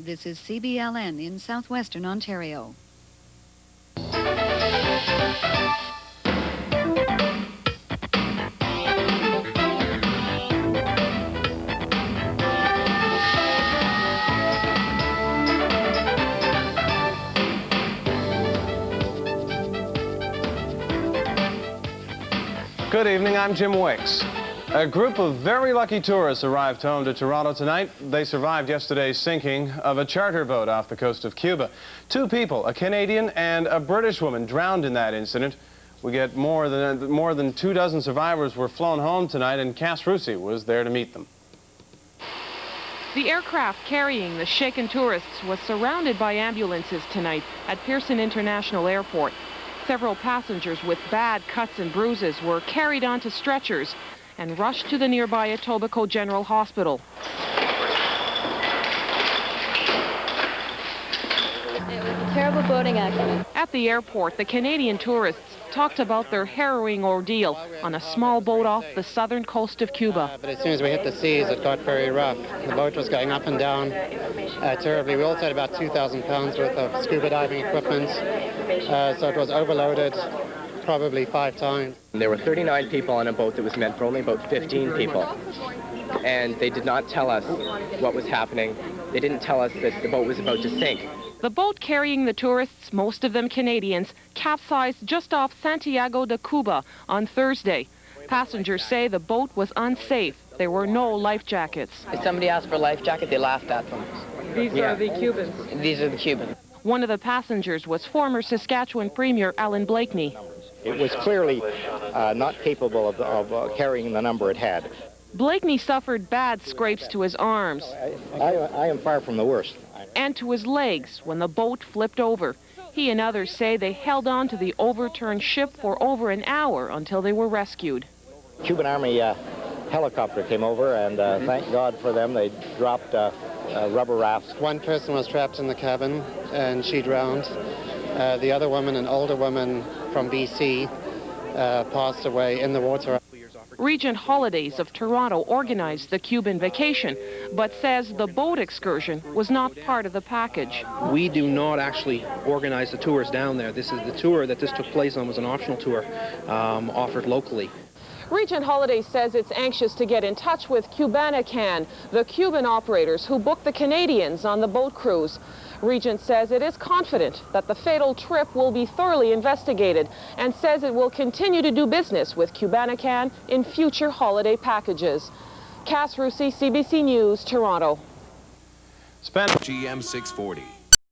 This is CBLN in southwestern Ontario. Good evening, I'm Jim Wicks. A group of very lucky tourists arrived home to Toronto tonight. They survived yesterday's sinking of a charter boat off the coast of Cuba. 2 people, a Canadian and a British woman, drowned in that incident. We get more than 2 dozen survivors were flown home tonight, and Cass Rusi was there to meet them. The aircraft carrying the shaken tourists was surrounded by ambulances tonight at Pearson International Airport. Several passengers with bad cuts and bruises were carried onto stretchers and rushed to the nearby Etobicoke General Hospital. It was a terrible boating accident. At the airport, the Canadian tourists talked about their harrowing ordeal on a small boat off the southern coast of Cuba. But as soon as we hit the seas, it got very rough. The boat was going up and down terribly. We also had about 2,000 pounds worth of scuba diving equipment, so it was overloaded probably 5 times. There were 39 people on a boat that was meant for only about 15 people. And they did not tell us what was happening. They didn't tell us that the boat was about to sink. The boat carrying the tourists, most of them Canadians, capsized just off Santiago de Cuba on Thursday. Passengers say the boat was unsafe. There were no life jackets. If somebody asked for a life jacket, they laughed at them. These are the Cubans. These are the Cubans. One of the passengers was former Saskatchewan Premier Alan Blakeney. It was clearly not capable of carrying the number it had. Blakeney suffered bad scrapes to his arms I am far from the worst. and to his legs when the boat flipped over. He and others say they held on to the overturned ship for over an hour until they were rescued. Cuban Army helicopter came over, and thank God for them, they dropped rubber rafts. One person was trapped in the cabin, and she drowned. The other woman, an older woman from BC, passed away in the water. Regent Holidays of Toronto organized the Cuban vacation, but says the boat excursion was not part of the package. We do not actually organize the tours down there. This is the tour that this took place on was an optional tour offered locally. Regent Holidays says it's anxious to get in touch with Cubanacan, the Cuban operators who booked the Canadians on the boat cruise. Regent says it is confident that the fatal trip will be thoroughly investigated and says it will continue to do business with Cubanacan in future holiday packages. Cass Rusi, CBC News, Toronto. Spent GM 640.